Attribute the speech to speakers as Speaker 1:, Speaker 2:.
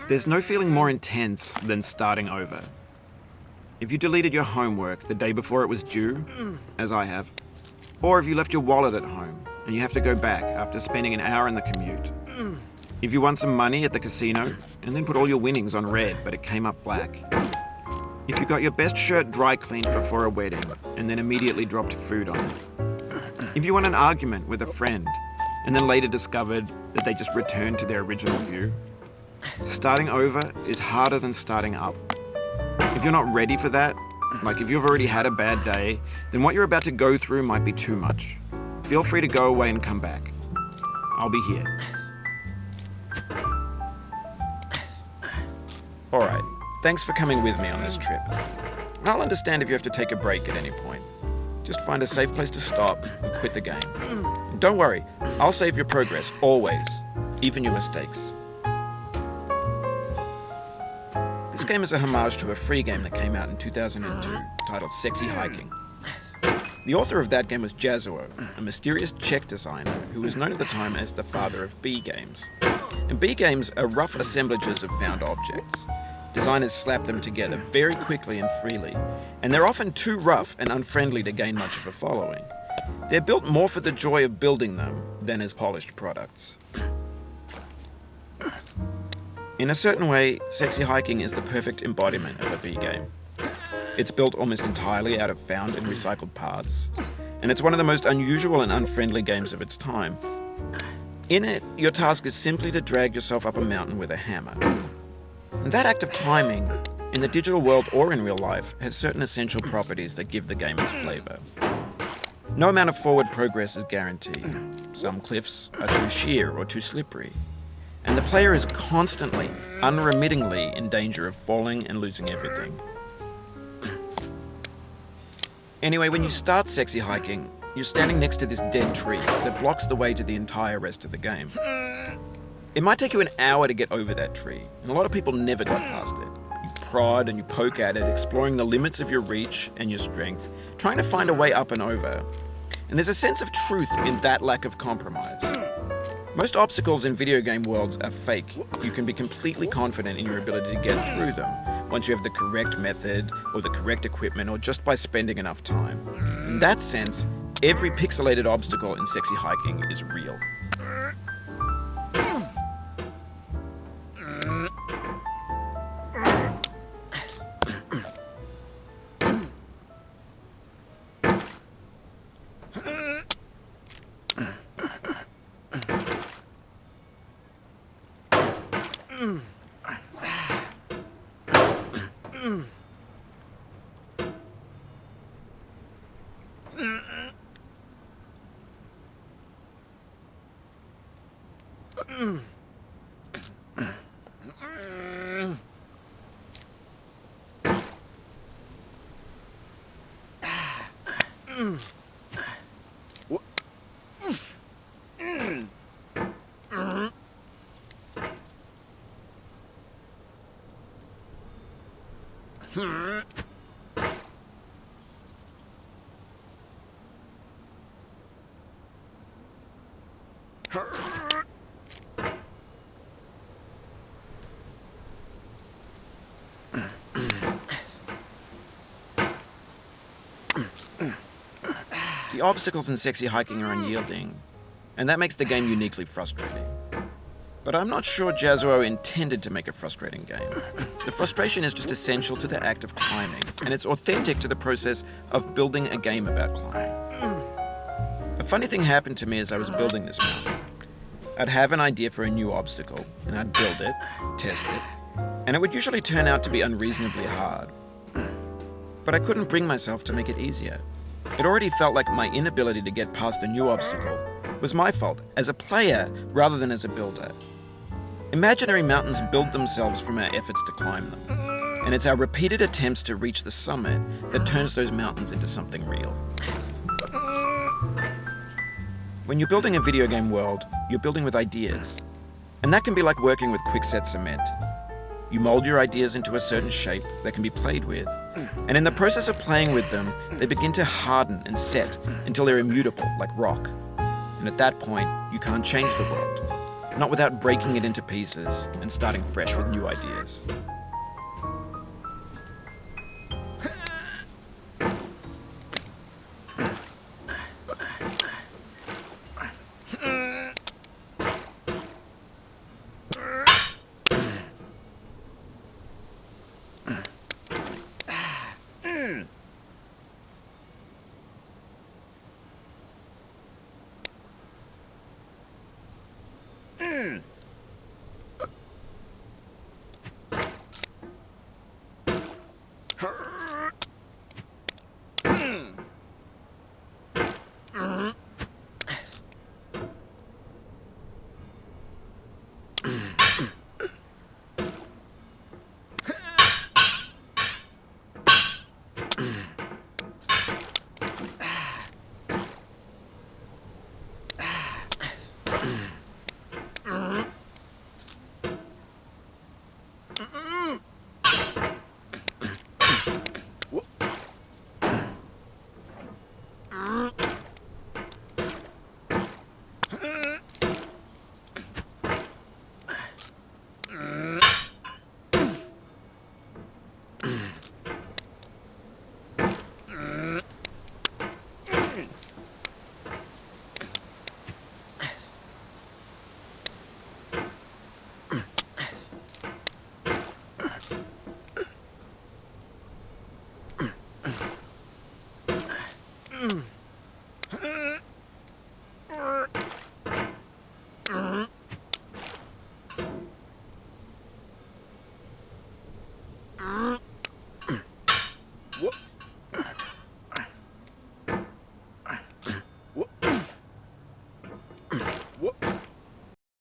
Speaker 1: There's no feeling more intense than starting over. If you deleted your homework the day before it was due, as I have, or if you left your wallet at home and you have to go back after spending an hour in the commute. If you won some money at the casino and then put all your winnings on red but it came up black. If you got your best shirt dry cleaned before a wedding and then immediately dropped food on it. If you won an argument with a friend and then later discovered that they just returned to their original view. Starting over is harder than starting up. If you're not ready for that, like if you've already had a bad day, then what you're about to go through might be too much. Feel free to go away and come back. I'll be here. Alright, thanks for coming with me on this trip. I'll understand if you have to take a break at any point. Just find a safe place to stop and quit the game. And don't worry, I'll save your progress, always, even your mistakes. This game is a homage to a free game that came out in 2002 titled Sexy Hiking. The author of that game was Jazzuo, a mysterious Czech designer who was known at the time as the father of B games. And B games are rough assemblages of found objects. Designers slap them together very quickly and freely, and they're often too rough and unfriendly to gain much of a following. They're built more for the joy of building them than as polished products. In a certain way, Sexy Hiking is the perfect embodiment of a B game. It's built almost entirely out of found and recycled parts, and it's one of the most unusual and unfriendly games of its time. In it, your task is simply to drag yourself up a mountain with a hammer. And that act of climbing, in the digital world or in real life, has certain essential properties that give the game its flavor. No amount of forward progress is guaranteed. Some cliffs are too sheer or too slippery. And the player is constantly, unremittingly in danger of falling and losing everything. Anyway, when you start Sexy Hiking, you're standing next to this dead tree that blocks the way to the entire rest of the game. It might take you an hour to get over that tree, and a lot of people never got past it. You prod and you poke at it, exploring the limits of your reach and your strength, trying to find a way up and over. And there's a sense of truth in that lack of compromise. Most obstacles in video game worlds are fake. You can be completely confident in your ability to get through them once you have the correct method or the correct equipment or just by spending enough time. In that sense, every pixelated obstacle in Sexy Hiking is real. The obstacles in Sexy Hiking are unyielding, and that makes the game uniquely frustrating. But I'm not sure Jazzuo intended to make a frustrating game. The frustration is just essential to the act of climbing, and it's authentic to the process of building a game about climbing. A funny thing happened to me as I was building this mountain. I'd have an idea for a new obstacle, and I'd build it, test it, and it would usually turn out to be unreasonably hard. But I couldn't bring myself to make it easier. It already felt like my inability to get past the new obstacle was my fault as a player rather than as a builder. Imaginary mountains build themselves from our efforts to climb them, and it's our repeated attempts to reach the summit that turns those mountains into something real. When you're building a video game world, you're building with ideas. And that can be like working with quickset cement. You mold your ideas into a certain shape that can be played with. And in the process of playing with them, they begin to harden and set until they're immutable, like rock. And at that point, you can't change the world. Not without breaking it into pieces and starting fresh with new ideas.